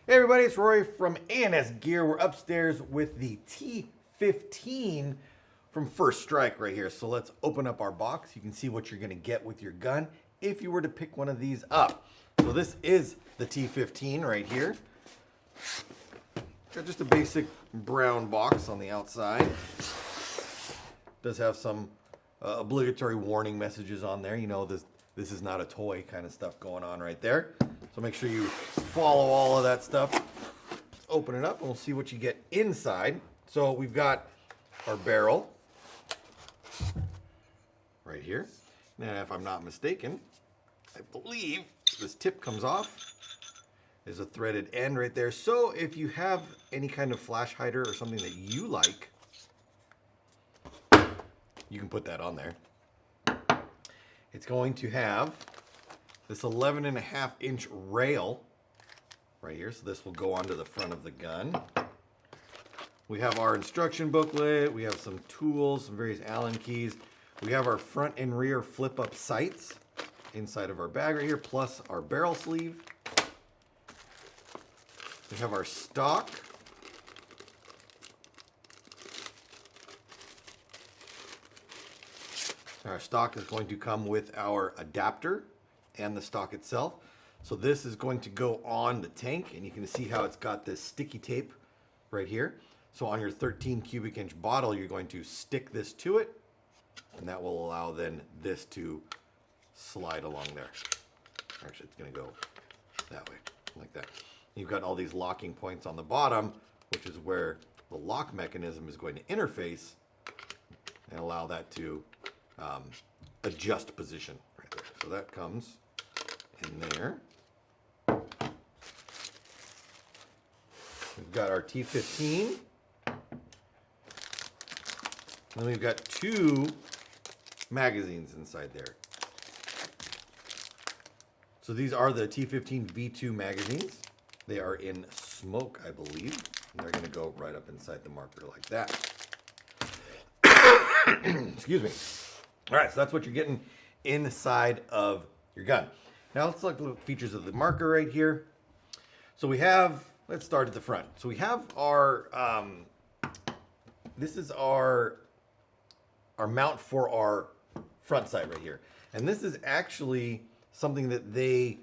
Hey everybody, it's Rory from ANSgear. We're upstairs with the T15 from First Strike right here. So let's open up our box. You can see what you're gonna get with your gun if you were to pick one of these up. So this is the T15 right here. Got just a basic brown box on the outside. Does have some obligatory warning messages on there. You know, this is not a toy kind of stuff going on right there. So make sure you follow all of that stuff. Open it up and we'll see what you get inside. So we've got our barrel right here. Now, if I'm not mistaken, I believe this tip comes off. There's a threaded end right there. So if you have any kind of flash hider or something that you like, you can put that on there. It's going to have this 11.5-inch rail right here. So this will go onto the front of the gun. We have our instruction booklet. We have some tools, some various Allen keys. We have our front and rear flip-up sights inside of our bag right here, plus our barrel sleeve. We have our stock. Our stock is going to come with our adapter and the stock itself. So this is going to go on the tank, and you can see how it's got this sticky tape right here. So on your 13 cubic inch bottle, you're going to stick this to it, and that will allow then this to slide along there. Actually, it's going to go that way, like that. You've got all these locking points on the bottom, which is where the lock mechanism is going to interface and allow that to adjust position right there. So that comes in there. We've got our T15. And we've got 2 magazines inside there. So these are the T15 V2 magazines. They are in smoke, I believe. And they're going to go right up inside the marker like that. Excuse me. All right, so that's what you're getting inside of your gun. Now let's look at the features of the marker right here. So we have, let's start at the front. So we have our, this is our mount for our front sight right here. And this is actually something that they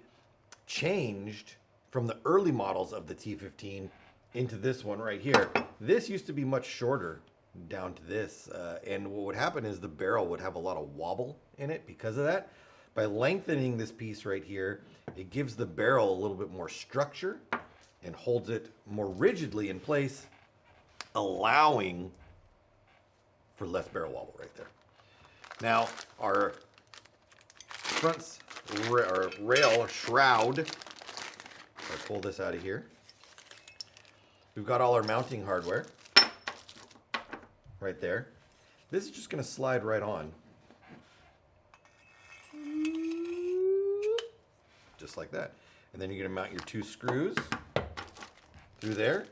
changed from the early models of the T15 into this one right here. This used to be much shorter down to this, and what would happen is the barrel would have a lot of wobble in it because of that. By lengthening this piece right here, it gives the barrel a little bit more structure and holds it more rigidly in place, allowing for less barrel wobble right there. Now our front rail or shroud, I'll pull this out of here. We've got all our mounting hardware right there. This is just going to slide right on. Just like that. And then you're going to mount your 2 screws through there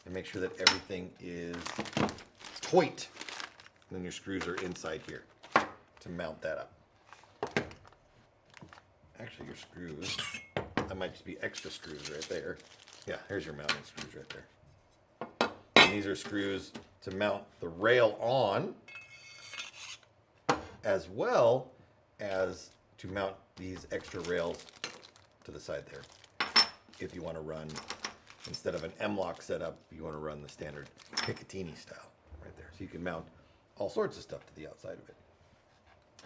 and make sure that everything is tight. And then your screws are inside here to mount that up. Actually, your screws, that might just be extra screws right there. Yeah, here's your mounting screws right there. And these are screws to mount the rail on, as well as to mount these extra rails to the side there. If you want to run, instead of an M-lock setup, you want to run the standard Picatinny style right there. So you can mount all sorts of stuff to the outside of it.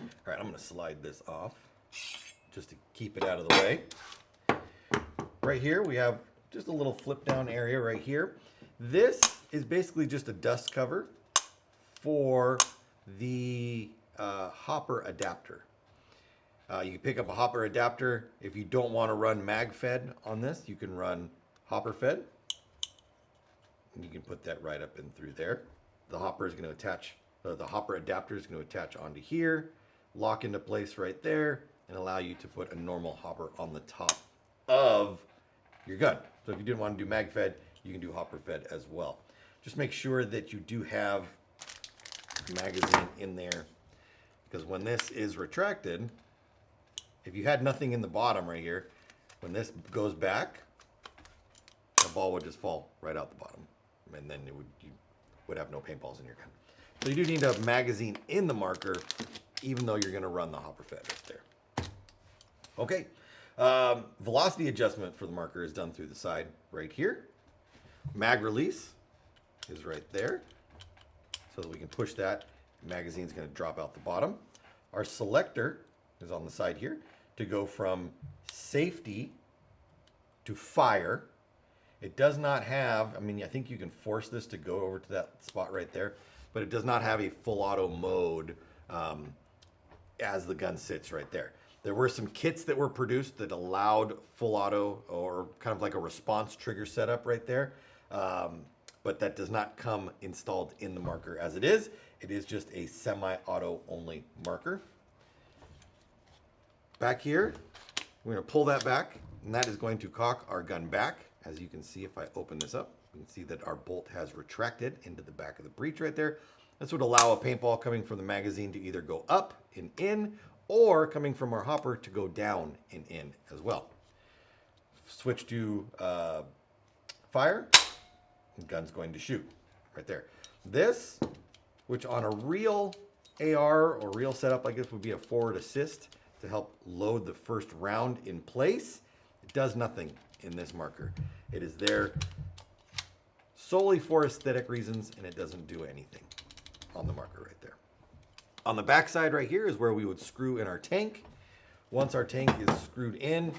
All right, I'm going to slide this off just to keep it out of the way. Right here, we have just a little flip down area right here. This is basically just a dust cover for the hopper adapter. You can pick up a hopper adapter. If you don't want to run mag fed on this, you can run hopper fed. And you can put that right up in through there. The hopper is going to attach, the hopper adapter is going to attach onto here, lock into place right there, and allow you to put a normal hopper on the top of your gun. So if you didn't want to do mag fed, you can do hopper fed as well. Just make sure that you do have magazine in there, because when this is retracted, if you had nothing in the bottom right here, when this goes back, the ball would just fall right out the bottom. And then you would have no paintballs in your gun. So you do need a magazine in the marker, even though you're going to run the hopper fed right there. Okay. Velocity adjustment for the marker is done through the side right here. Mag release is right there, so that we can push that. Magazine's going to drop out the bottom. Our selector is on the side here to go from safety to fire. It does not have, I mean, I think you can force this to go over to that spot right there, but it does not have a full auto mode as the gun sits right there. There were some kits that were produced that allowed full auto or kind of like a response trigger setup right there. But that does not come installed in the marker as it is. It is just a semi-auto only marker. Back here, we're going to pull that back, and that is going to cock our gun back. As you can see, if I open this up, you can see that our bolt has retracted into the back of the breech right there. This would allow a paintball coming from the magazine to either go up and in, or coming from our hopper to go down and in as well. Switch to fire, the gun's going to shoot right there. This, which on a real AR or real setup like this would be a forward assist to help load the first round in place, it does nothing in this marker. It is there solely for aesthetic reasons, and it doesn't do anything on the marker right there. On the back side right here is where we would screw in our tank. Once our tank is screwed in,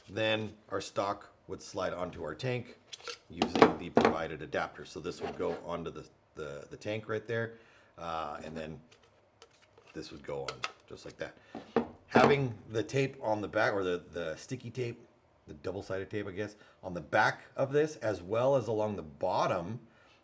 then our stock would slide onto our tank using the provided adapter. So this would go onto the tank right there, and then this would go on just like that. Having the tape on the back, or the sticky tape, the double-sided tape, I guess, on the back of this, as well as along the bottom,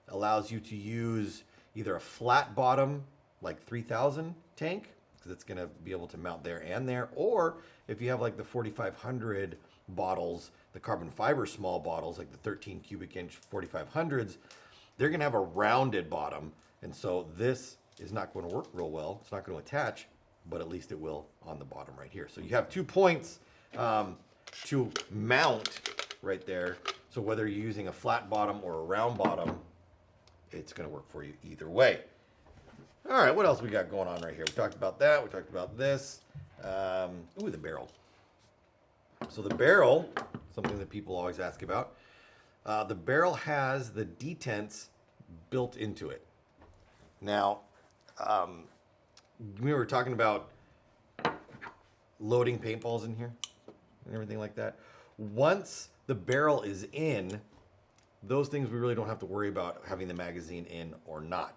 allows you to use either a flat bottom, like 3000 tank, because it's going to be able to mount there and there, or if you have like the 4500 bottles, the carbon fiber small bottles, like the 13 cubic inch 4500s, they're going to have a rounded bottom, and so this is not going to work real well. It's not going to attach, but at least it will on the bottom right here. So you have 2 points to mount right there. So whether you're using a flat bottom or a round bottom, it's going to work for you either way. All right, what else we got going on right here? We talked about that. We talked about this. Ooh, the barrel. So the barrel, something that people always ask about. The barrel has the detents built into it. Now, we were talking about loading paintballs in here and everything like that. Once the barrel is in, those things we really don't have to worry about having the magazine in or not.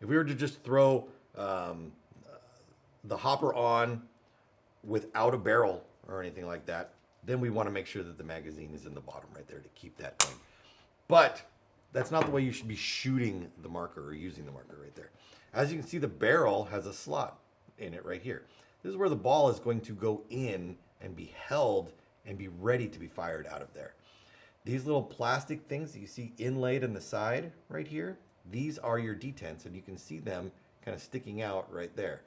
If we were to just throw the hopper on without a barrel or anything like that, then we want to make sure that the magazine is in the bottom right there to keep that going. But that's not the way you should be shooting the marker or using the marker right there. As you can see, the barrel has a slot in it right here. This is where the ball is going to go in and be held and be ready to be fired out of there. These little plastic things that you see inlaid in the side right here, these are your detents, and you can see them kind of sticking out right there.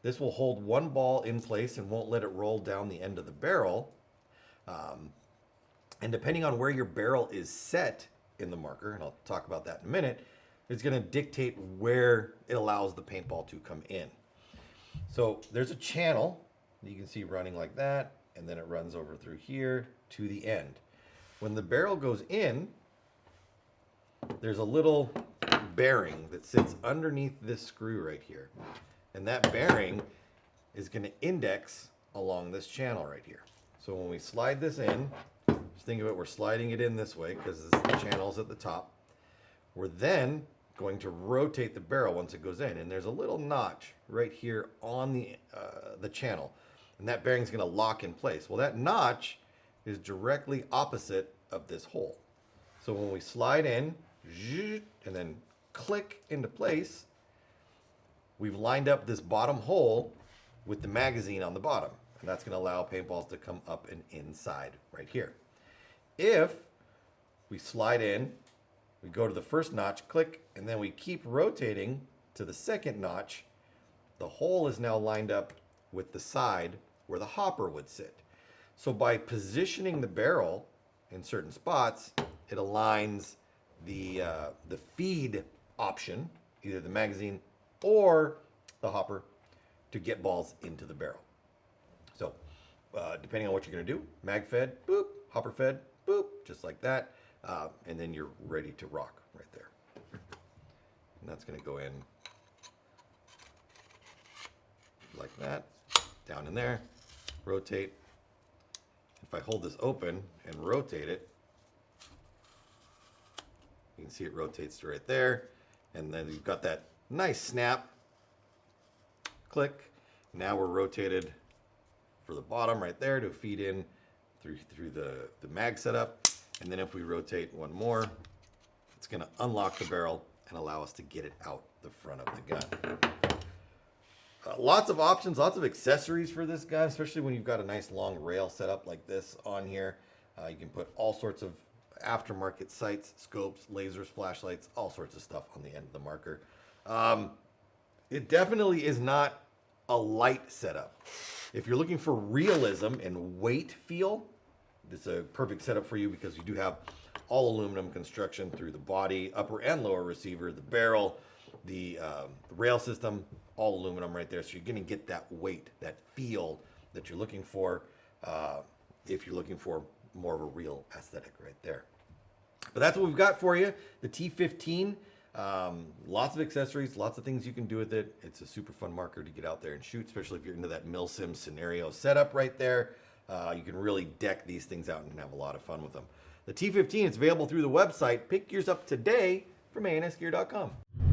This will hold one ball in place and won't let it roll down the end of the barrel. And depending on where your barrel is set in the marker, and I'll talk about that in a minute, it's going to dictate where it allows the paintball to come in. So there's a channel you can see running like that, and then it runs over through here to the end. When the barrel goes in, there's a little bearing that sits underneath this screw right here. And that bearing is going to index along this channel right here. So when we slide this in, just think of it, we're sliding it in this way because the channel's at the top. We're then going to rotate the barrel once it goes in, and there's a little notch right here on the channel, and that bearing's going to lock in place. Well, that notch is directly opposite of this hole. So when we slide in and then click into place, we've lined up this bottom hole with the magazine on the bottom, and that's going to allow paintballs to come up and inside right here. If we slide in, we go to the first notch, click, and then we keep rotating to the second notch, the hole is now lined up with the side where the hopper would sit. So by positioning the barrel in certain spots, it aligns the feed option, either the magazine or the hopper, to get balls into the barrel. So depending on what you're going to do, mag fed, boop, hopper fed, boop, just like that. And then you're ready to rock right there. And that's going to go in like that, down in there, rotate. If I hold this open and rotate it, you can see it rotates to right there. And then you've got that nice snap, click. Now we're rotated for the bottom right there to feed in through the mag setup. And then if we rotate one more, it's going to unlock the barrel and allow us to get it out the front of the gun. Lots of options, lots of accessories for this gun, especially when you've got a nice long rail set up like this on here. You can put all sorts of aftermarket sights, scopes, lasers, flashlights, all sorts of stuff on the end of the marker. It definitely is not a light setup. If you're looking for realism and weight feel, it's a perfect setup for you because you do have all aluminum construction through the body, upper and lower receiver, the barrel, the rail system, all aluminum right there. So you're going to get that weight, that feel that you're looking for if you're looking for more of a real aesthetic right there. But that's what we've got for you, the T15. Lots of accessories, lots of things you can do with it. It's a super fun marker to get out there and shoot, especially if you're into that milsim scenario setup right there. You can really deck these things out and have a lot of fun with them. The T15 is available through the website. Pick yours up today from ANSgear.com.